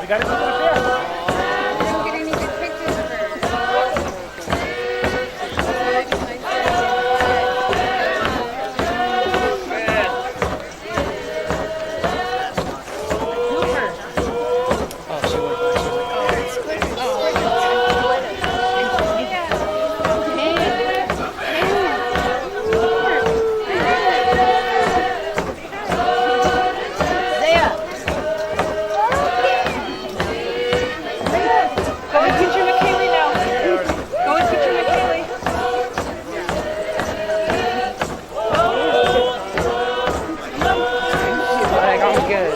didn't get any good pictures of her. Go and picture McKaylee now. Go and picture McKaylee. She's like, I'm good.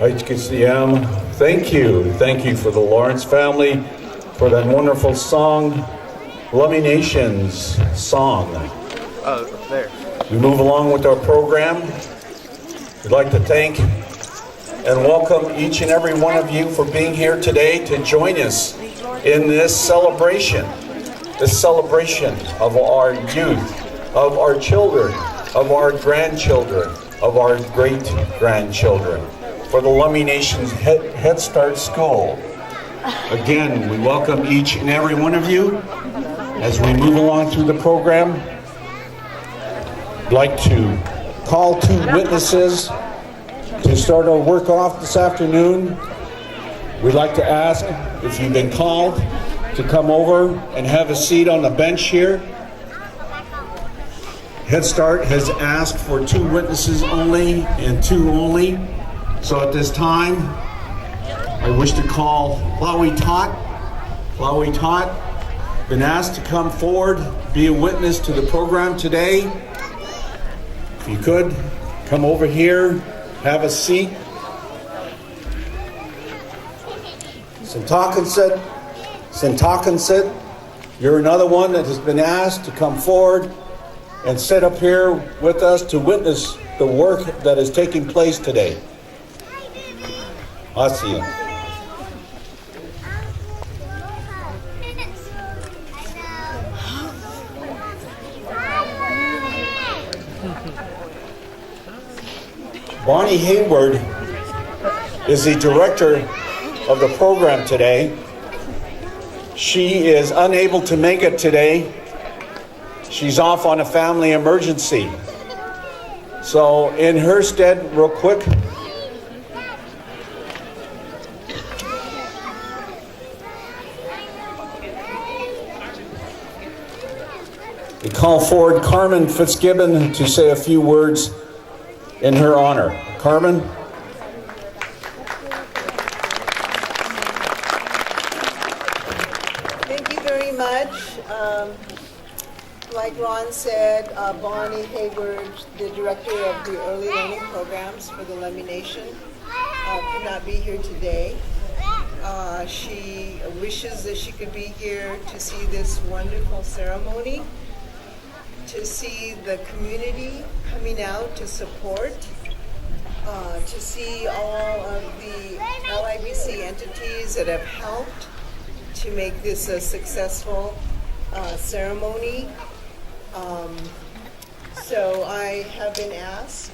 HKCM, thank you. Thank you for the Lawrence family for that wonderful song, Lummi Nations song. There. We move along with our program. We'd like to thank and welcome each and every one of you for being here today to join us in this celebration of our youth, of our children, of our grandchildren, of our great-grandchildren for the Lummi Nations Head Start School. Again, we welcome each and every one of you as we move along through the program. I'd like to call two witnesses to start our work off this afternoon. We'd like to ask if you've been called to come over and have a seat on the bench here. Head Start has asked for two witnesses only and two only. So at this time, I wish to call Lawi Tot. Lawi Tot, been asked to come forward, be a witness to the program today. If you could, come over here, have a seat. Sintakansit, you're another one that has been asked to come forward and sit up here with us to witness the work that is taking place today. Asiya. Bonnie Hayward is the director of the program today. She is unable to make it today. She's off on a family emergency. So in her stead, real quick, we call forward Carmen Fitzgibbon to say a few words in her honor. Carmen? Thank you very much. Like Ron said, Bonnie Hayward, the director of the early learning programs for the Lummi Nation, could not be here today. She wishes that she could be here to see this wonderful ceremony, to see the community coming out to support, to see all of the LIBC entities that have helped to make this a successful ceremony. So I have been asked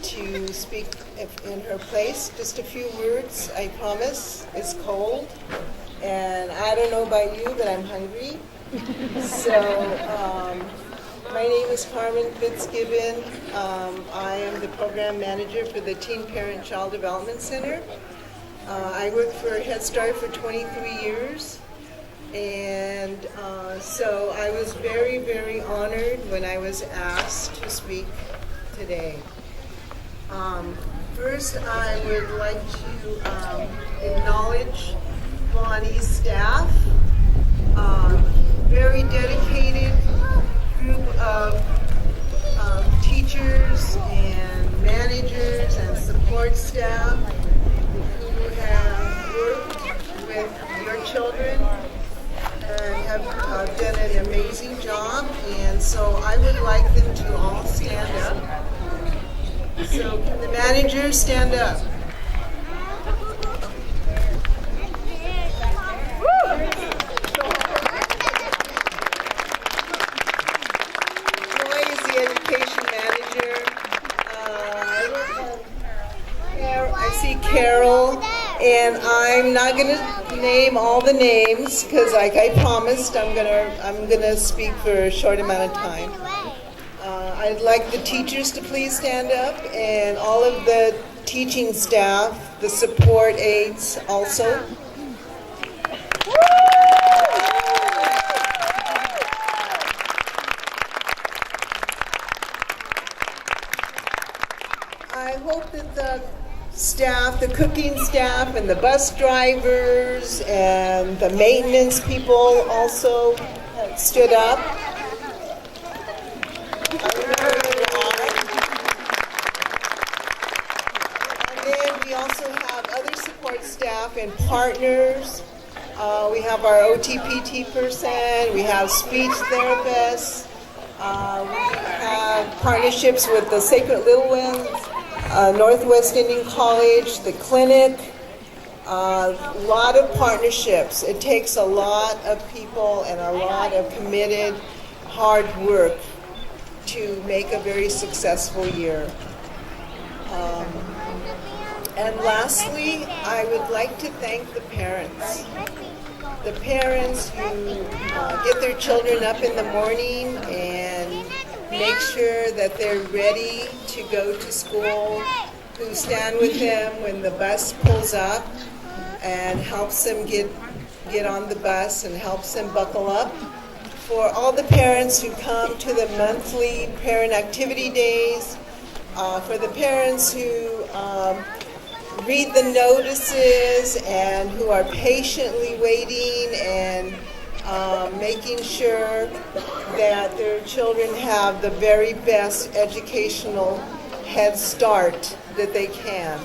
to speak in her place. Just a few words, I promise. It's cold, and I don't know about you, but I'm hungry. So my name is Carmen Fitzgibbon. I am the program manager for the Teen Parent Child Development Center. I worked for Head Start for 23 years. And so I was very, very honored when I was asked to speak today. First, I would like to acknowledge Bonnie's staff, very dedicated group of teachers and managers and support staff who have worked with your children and have done an amazing job. And so I would like them to all stand up. So can the managers stand up? Joy is the education manager. I see Carol, and I'm not going to name all the names because, like I promised, I'm gonna speak for a short amount of time. I'd like the teachers to please stand up, and all of the teaching staff, the support aides also. I hope that the staff, the cooking staff, and the bus drivers, and the maintenance people also stood up. And then we also have other support staff and partners. We have our OTPT person, we have speech therapists, we have partnerships with the Sacred Little Ones, Northwest Indian College, the clinic, a lot of partnerships. It takes a lot of people and a lot of committed, hard work to make a very successful year. And lastly, I would like to thank the parents. The parents who get their children up in the morning and make sure that they're ready to go to school, who stand with them when the bus pulls up and helps them get on the bus and helps them buckle up. For all the parents who come to the monthly parent activity days, for the parents who read the notices and who are patiently waiting and making sure that their children have the very best educational head start that they can.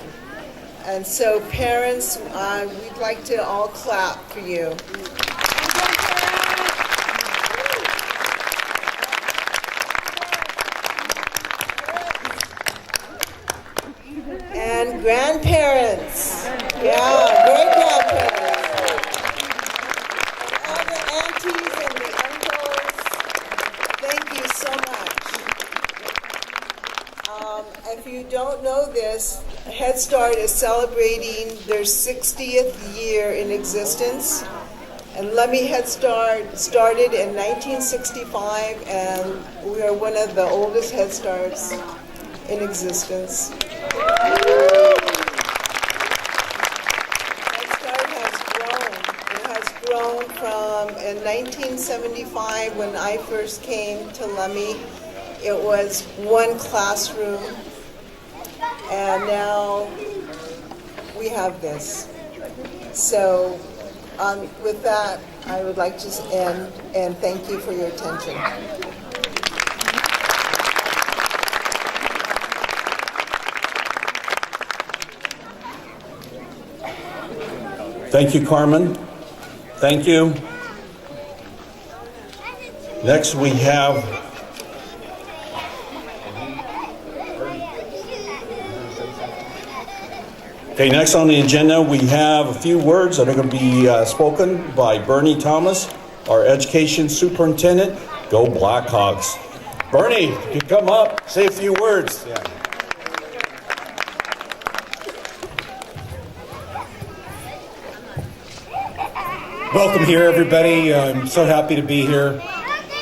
And so parents, we'd like to all clap for you. And grandparents. Yeah, great grandparents. All the aunties and the uncles, thank you so much. If you don't know this, Head Start is celebrating their 60th year in existence. And Lummi Head Start started in 1965, and we are one of the oldest Head Starts in existence. Head Start has grown. It has grown from, in 1975, when I first came to Lummi, it was one classroom, and now we have this. So with that, I would like to end and thank you for your attention. Thank you, Carmen. Thank you. Next we have next on the agenda we have a few words that are going to be spoken by Bernie Thomas, our education superintendent. Go Blackhawks. Bernie, you come up, say a few words. Yeah. Welcome here, everybody. I'm so happy to be here.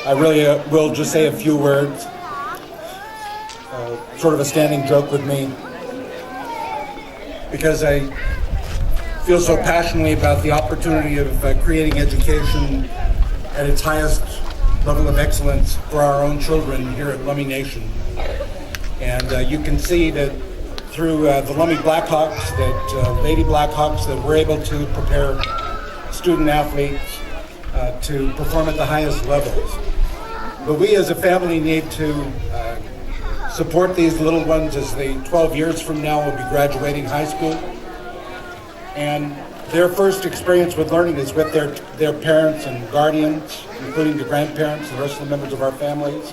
I really will just say a few words. Sort of a standing joke with me, because I feel so passionately about the opportunity of creating education at its highest level of excellence for our own children here at Lummi Nation. And you can see that through the Lummi Blackhawks, that Lady Blackhawks, that we're able to prepare student athletes to perform at the highest levels. But we as a family need to support these little ones as they 12 years from now will be graduating high school. And their first experience with learning is with their parents and guardians, including the grandparents and the rest of the members of our families.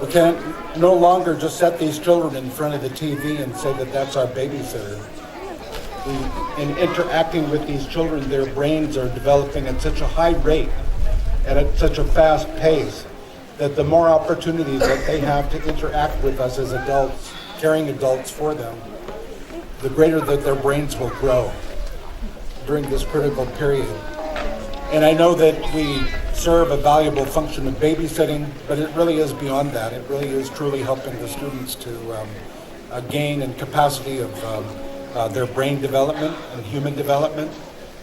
We can no longer just set these children in front of the TV and say that that's our babysitter. In interacting with these children, their brains are developing at such a high rate and at such a fast pace that the more opportunities that they have to interact with us as adults, caring adults for them, the greater that their brains will grow during this critical period. And I know that we serve a valuable function of babysitting, but it really is beyond that. It really is truly helping the students to gain in capacity of their brain development and human development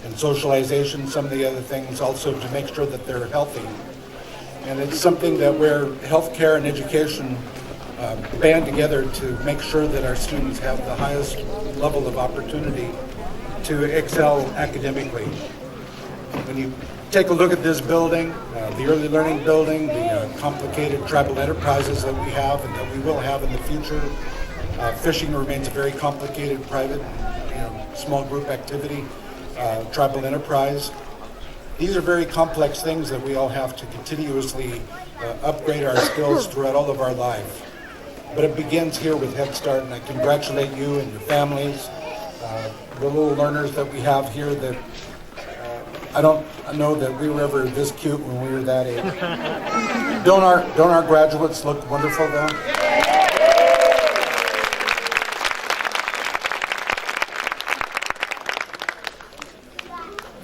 and socialization, some of the other things also to make sure that they're healthy. And it's something that where healthcare and education band together to make sure that our students have the highest level of opportunity to excel academically. When you take a look at this building, the early learning building, the complicated tribal enterprises that we have and that we will have in the future, fishing remains a very complicated private, small group activity, tribal enterprise. These are very complex things that we all have to continuously upgrade our skills throughout all of our life. But it begins here with Head Start, and I congratulate you and your families, the little learners that we have here that I don't know that we were ever this cute when we were that age. Don't our graduates look wonderful though?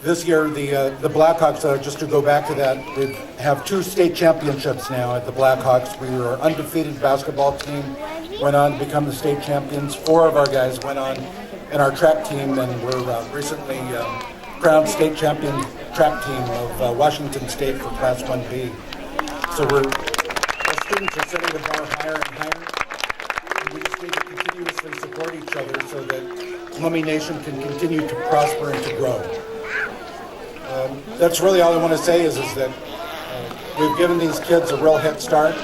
This year, the Blackhawks, just to go back to that, we have 2 state championships now at the Blackhawks. We were an undefeated basketball team, went on to become the state champions. 4 of our guys went on in our track team and were recently crowned state champion track team of Washington State for Class 1B. So our students are setting the bar higher and higher. And we just need to continuously support each other so that Lummi Nation can continue to prosper and to grow. That's really all I want to say is that we've given these kids a real head start.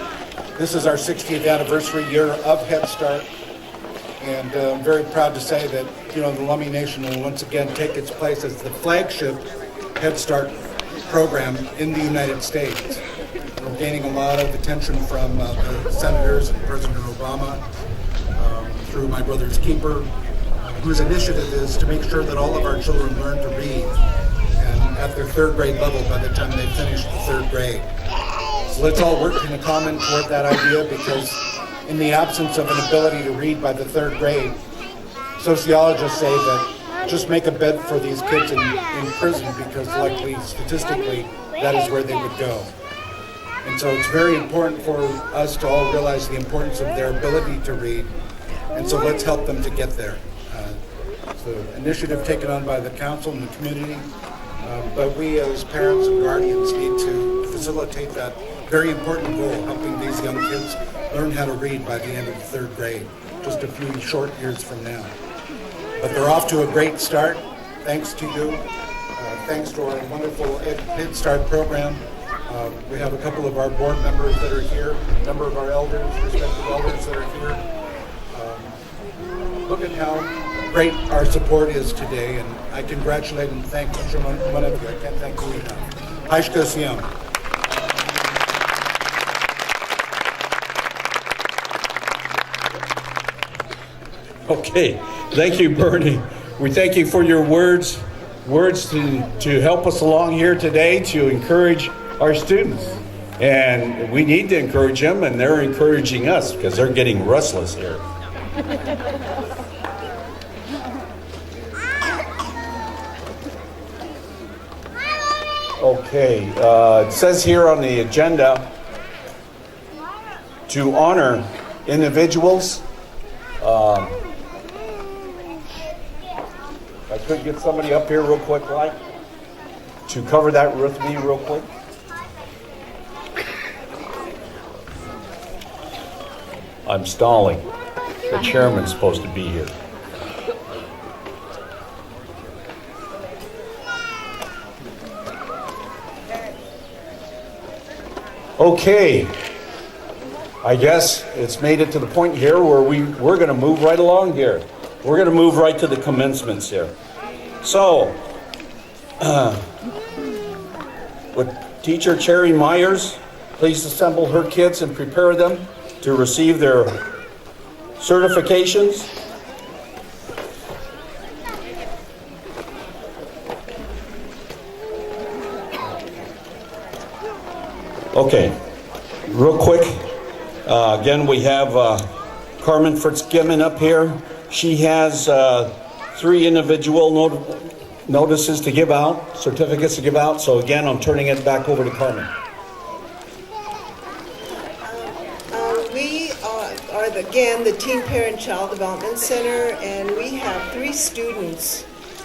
This is our 60th anniversary year of Head Start. And I'm very proud to say that, the Lummi Nation will once again take its place as the flagship Head Start program in the United States. We're gaining a lot of attention from the senators and President Obama through My Brother's Keeper, whose initiative is to make sure that all of our children learn to read at their 3rd grade level by the time they finish the 3rd grade. So let's all work in common toward that idea, because in the absence of an ability to read by the 3rd grade, sociologists say that just make a bed for these kids in prison, because likely, statistically, that is where they would go. And so it's very important for us to all realize the importance of their ability to read, and so let's help them to get there. It's an initiative taken on by the council and the community. But we as parents and guardians need to facilitate that very important goal, helping these young kids learn how to read by the end of the 3rd grade, just a few short years from now. But they're off to a great start, thanks to you, thanks to our wonderful Head Start program. We have a couple of our board members that are here, a number of our elders, respected elders that are here. Look at how great our support is today, and I congratulate and thank each one of you. I can't thank you enough. Haishka Siam. Okay, thank you, Bernie. We thank you for your words to help us along here today to encourage our students. And we need to encourage them, and they're encouraging us because they're getting restless here. Okay, it says here on the agenda to honor individuals. I could get somebody up here real quick, like, to cover that with me real quick. I'm stalling. The chairman's supposed to be here. Okay. I guess it's made it to the point here where we're going to move right along here. We're going to move right to the commencements here. So, would Teacher Cherry Myers please assemble her kids and prepare them to receive their certifications? Okay, real quick. Again, we have Carmen Fitzgibbon up here. She has 3 individual notices to give out, certificates to give out. So again, I'm turning it back over to Carmen. We are again the Teen Parent Child Development Center, and we have 3 students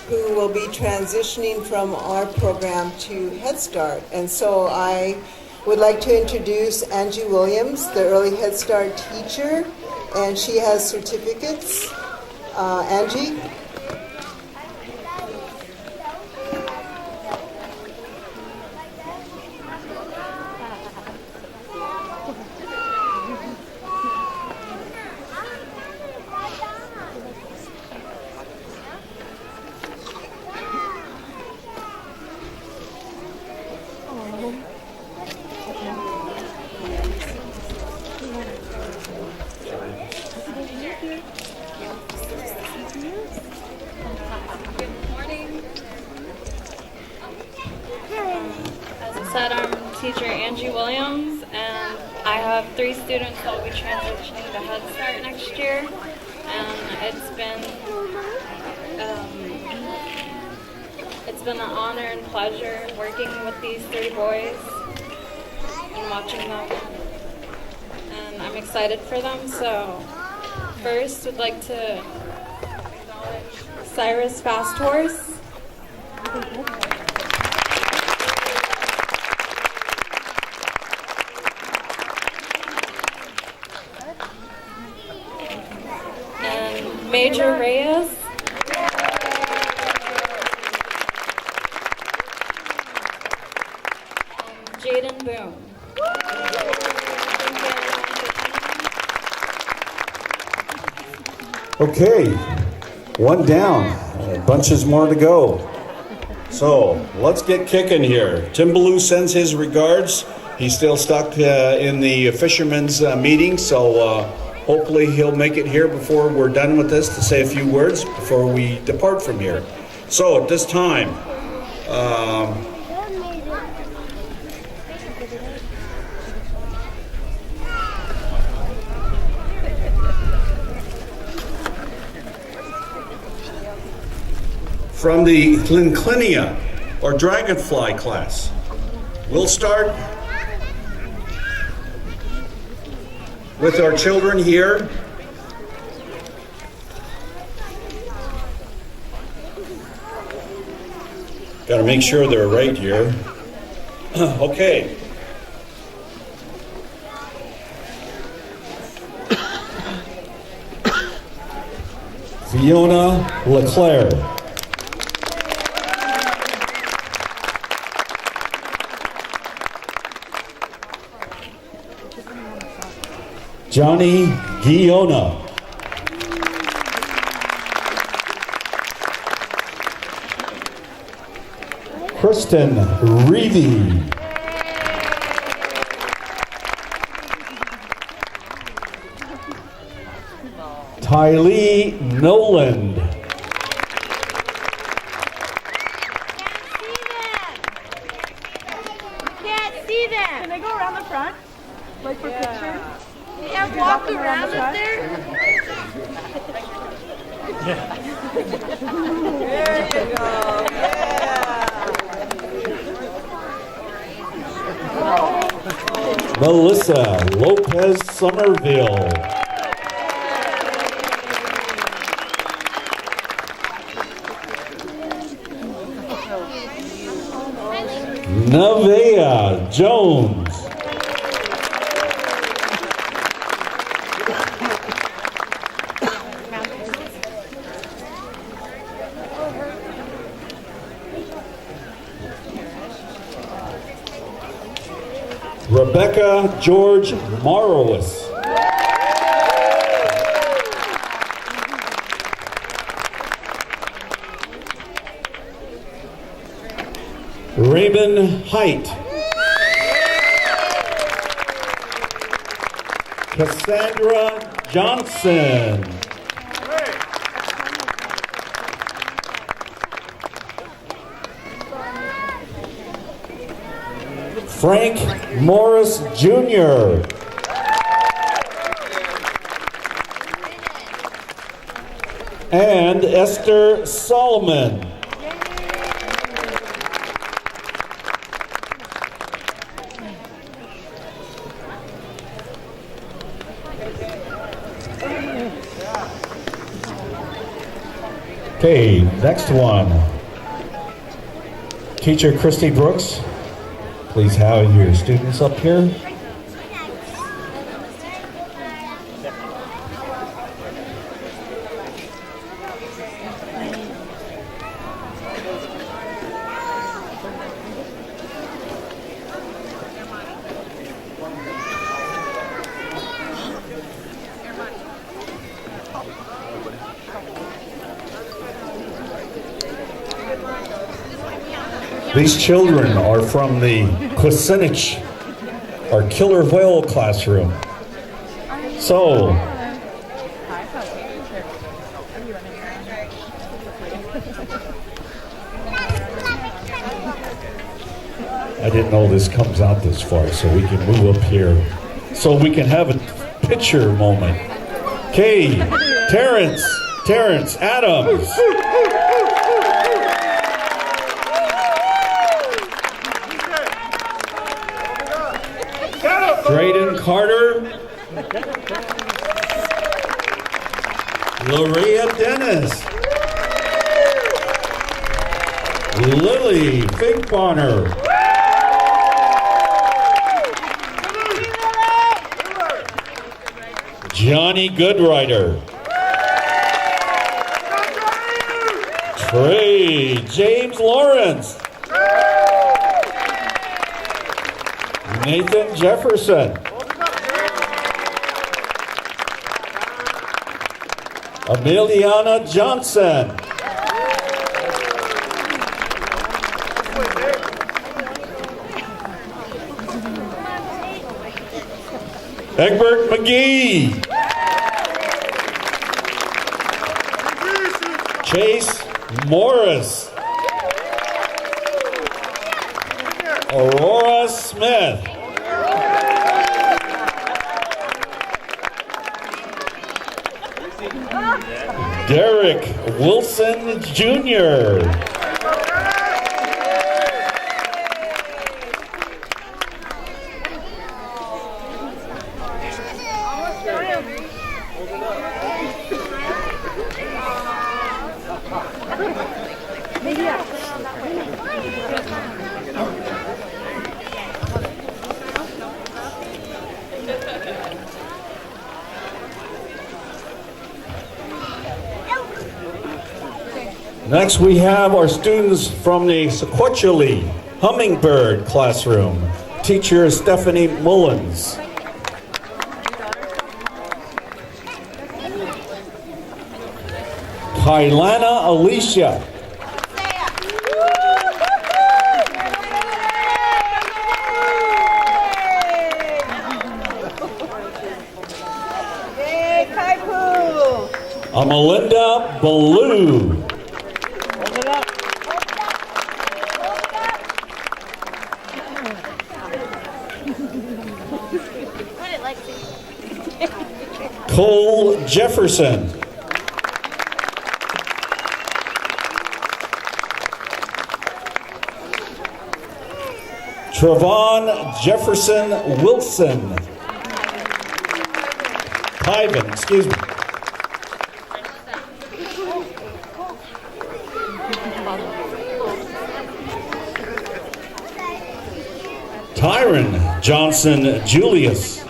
who will be transitioning from our program to Head Start. And so I would like to introduce Angie Williams, the Early Head Start teacher, and she has certificates. Angie? Teacher Angie Williams, and I have 3 students that will be transitioning to Head Start next year, and it's been an honor and pleasure working with these 3 boys and watching them, and I'm excited for them. So first, I'd like to acknowledge Cyrus Fast Horse. Major Reyes, and Jaden Boone. Okay, 1 down, bunches more to go. So let's get kicking here. Tim Ballou sends his regards. He's still stuck in the fishermen's meeting, so hopefully he'll make it here before we're done with this to say a few words before we depart from here. So at this time, from the Clinclinia or Dragonfly class, we'll start with our children here. Got to make sure they're right here. Okay. Fiona LeClaire. Johnny Guiona. Kristen Reevy. Tylee Noland. Can't see them. Can they go around the front? walk around up there? There you go. Yeah. Melissa Lopez Somerville. Nevaeh Jones. Rebecca George Morowis. Raymond Height. Cassandra Johnson. Frank Morris Jr. And Esther Solomon. Okay, next one. Teacher Christy Brooks, please have your students up here. These children are from the Kucinich, or Killer Whale classroom. So, I didn't know this comes out this far, so we can move up here. So we can have a picture moment. Okay, Terrence Adams. Drayden Carter, Loria Dennis, Lily Finkbonner, Johnny Goodrider, Trey James Lawrence, Nathan Jefferson, Emiliana Johnson, Egbert McGee, Chase Morris, Aurora Smith, Derek Wilson Jr. Next, we have our students from the Sequatchie Hummingbird classroom. Teacher Stephanie Mullins. Kailana Alicia. Yay, Kaipu! Amalinda Ballou. Put it like this. Cole Jefferson. Trevon Jefferson Wilson. Ivan, excuse me. Tyron Johnson Julius.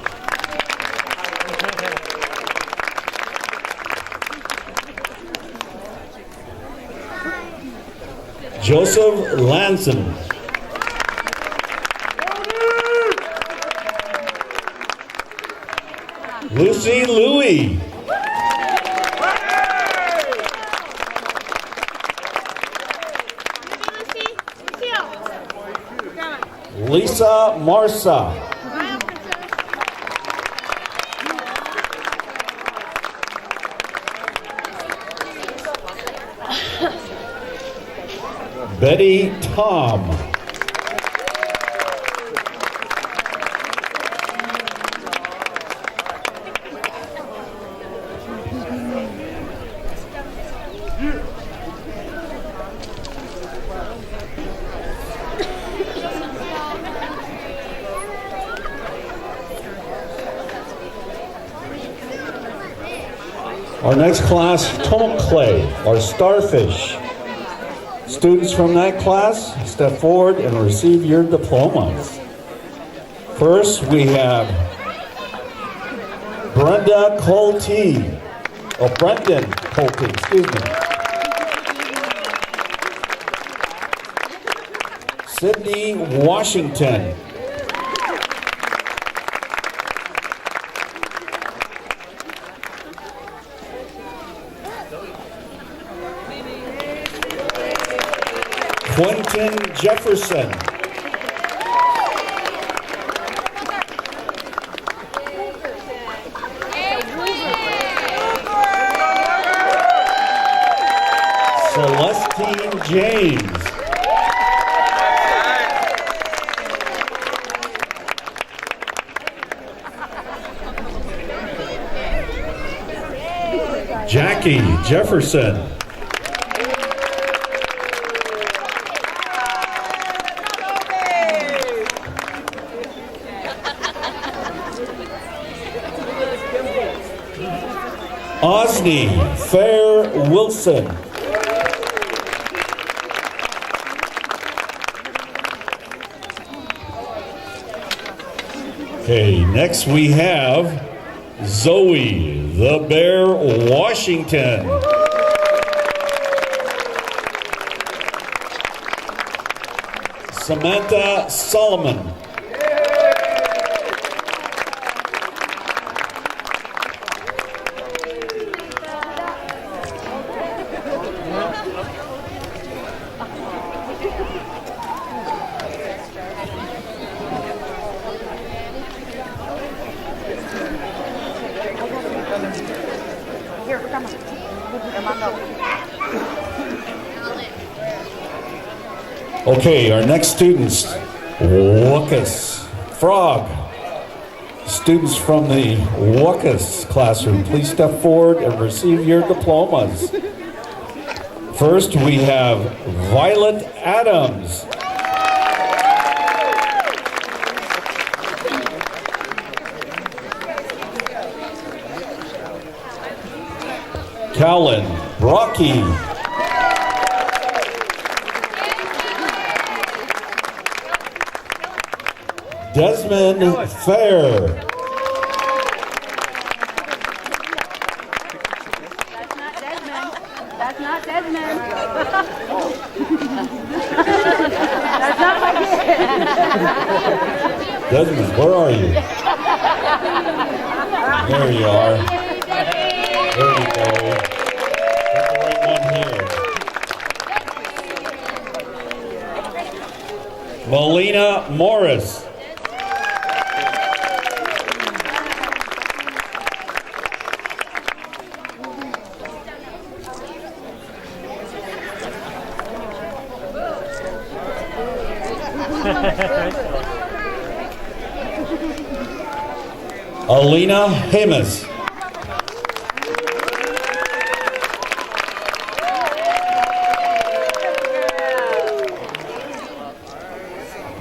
Joseph Lanson. Lucy Louie. Lisa Marsa. Betty Tom. Our next class, Tonkley, or Starfish. Students from that class, step forward and receive your diplomas. First, we have Brendan Colte, excuse me. Sydney Washington. Quentin Jefferson. Celestine James. Jackie Jefferson. Osney Fair Wilson. Okay, next we have Zoe the Bear Washington. Samantha Solomon. Okay, our next students, Wuckus Frog. Students from the Wuckus classroom, please step forward and receive your diplomas. First, we have Violet Adams. Callan Brocky. Desmond Fair. That's not Desmond. That's not my kid. Desmond, where are you? There you are. There you go. That's the right one here. Melina Morris. Alina Hemus.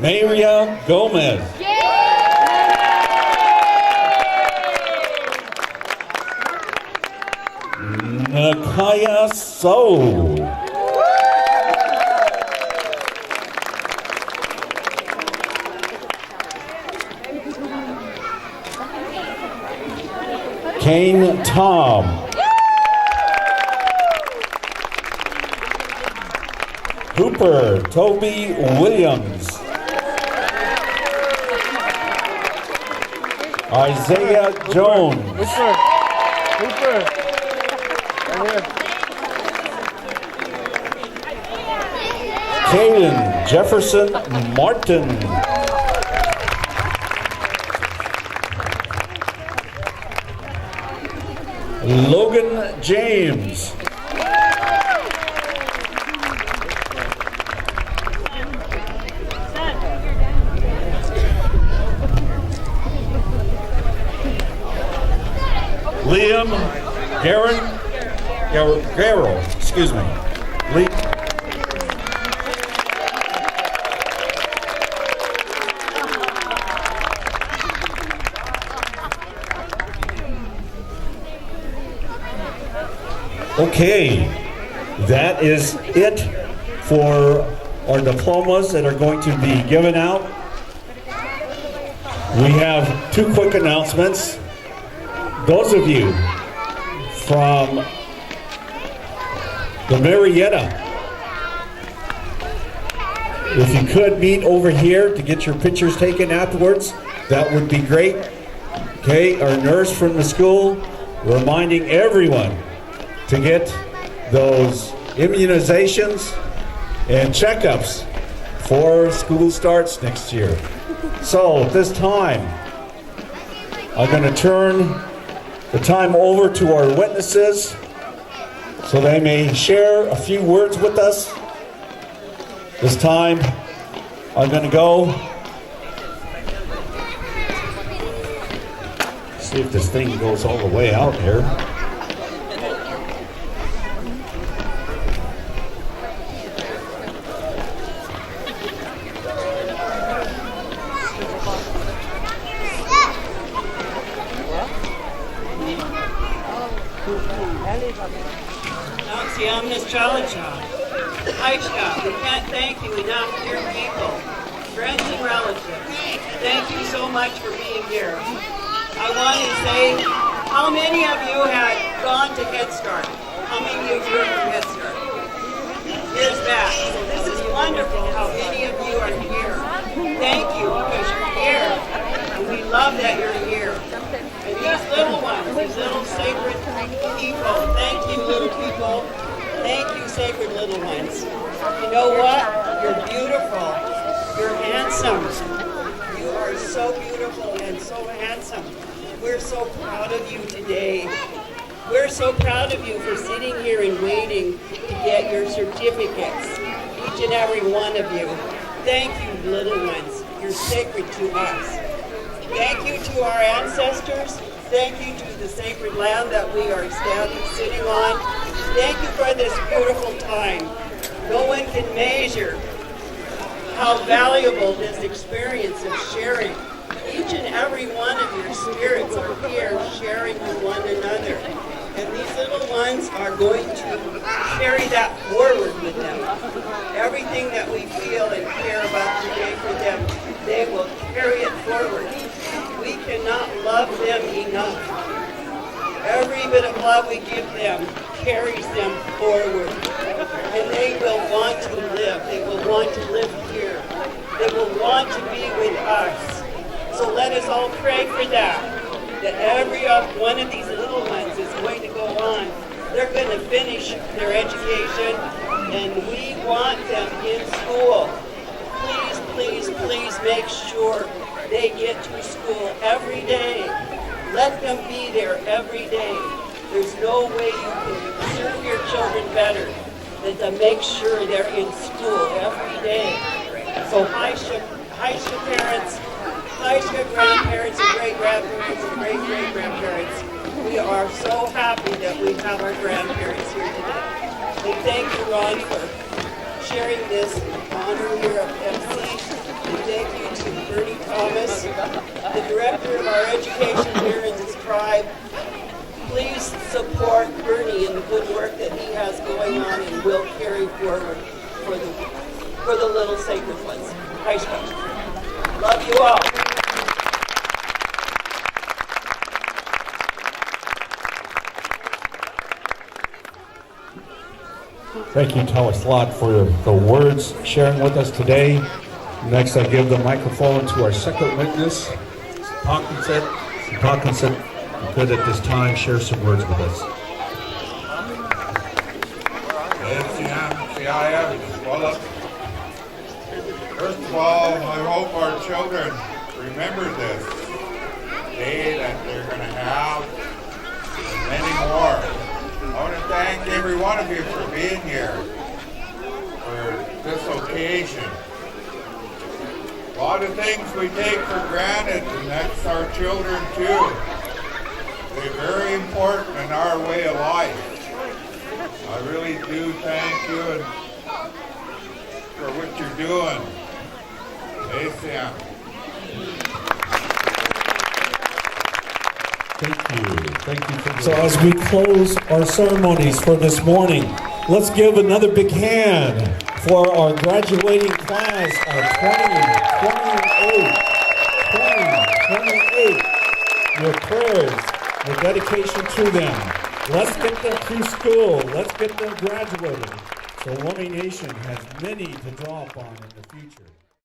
Maria Gomez. Nakaya So. Kane Tom. Hooper Toby Williams. Isaiah Jones. Kaylin Jefferson Martin. Logan James. Liam Garrow, excuse me. Okay, that is it for our diplomas that are going to be given out. We have two quick announcements. Those of you from the Marietta, if you could meet over here to get your pictures taken afterwards, that would be great. Okay, our nurse from the school reminding everyone to get those immunizations and checkups before school starts next year. So at this time, I'm going to turn the time over to our witnesses so they may share a few words with us. This time, I'm going to go see if this thing goes all the way out here. We can't thank you enough, dear people, friends and relatives. Thank you so much for being here. I want to say, how many of you had gone to Head Start? How many of you are from Head Start? Here's that. So this is wonderful how many of you are here. Thank you, because you're here. And we love that you're here. And these little ones, these little sacred people, thank you, little people. Thank you, sacred little ones. You know what? You're beautiful. You're handsome. You are so beautiful and so handsome. We're so proud of you today. We're so proud of you for sitting here and waiting to get your certificates, each and every one of you. Thank you, little ones. You're sacred to us. Thank you to our ancestors. Thank you to the sacred land that we are sitting on. Thank you for this beautiful time. No one can measure how valuable this experience of sharing. Each and every one of your spirits are here sharing with one another. And these little ones are going to carry that forward with them. Everything that we feel and care about today for them, they will carry it forward. We cannot love them enough. Every bit of love we give them carries them forward. And they will want to live. They will want to live here. They will want to be with us. So let us all pray for that every one of these little ones is going to go on. They're going to finish their education, and we want them in school. Please, please, please make sure they get to school every day. Let them be there every day. There's no way you can serve your children better than to make sure they're in school every day. So Haisha parents, Haisha grandparents and great-grandparents and great-great-grandparents, we are so happy that we have our grandparents here today. And thank you, Ron, for sharing this honor here of MC And thank you to Bernie Thomas, the director of our education here in this tribe. Please support Bernie in the good work that he has going on and will carry forward for the little sacred ones. High school. Love you all. Thank you, Thomas Lott, for the words sharing with us today. Next, I give the microphone to our second witness, Hawkinson. Could at this time share some words with us. First of all, I hope our children remember this day that they're going to have, and many more. I want to thank every one of you for being here for this occasion. A lot of things we take for granted, and that's our children too. They're very important in our way of life. I really do thank you for what you're doing. Hey, Sam. Thank you. So as we close our ceremonies for this morning, let's give another big hand for our graduating class of 2028. Your prayers, your dedication to them. Let's get them through school. Let's get them graduated. So Lummi Nation has many to draw upon in the future.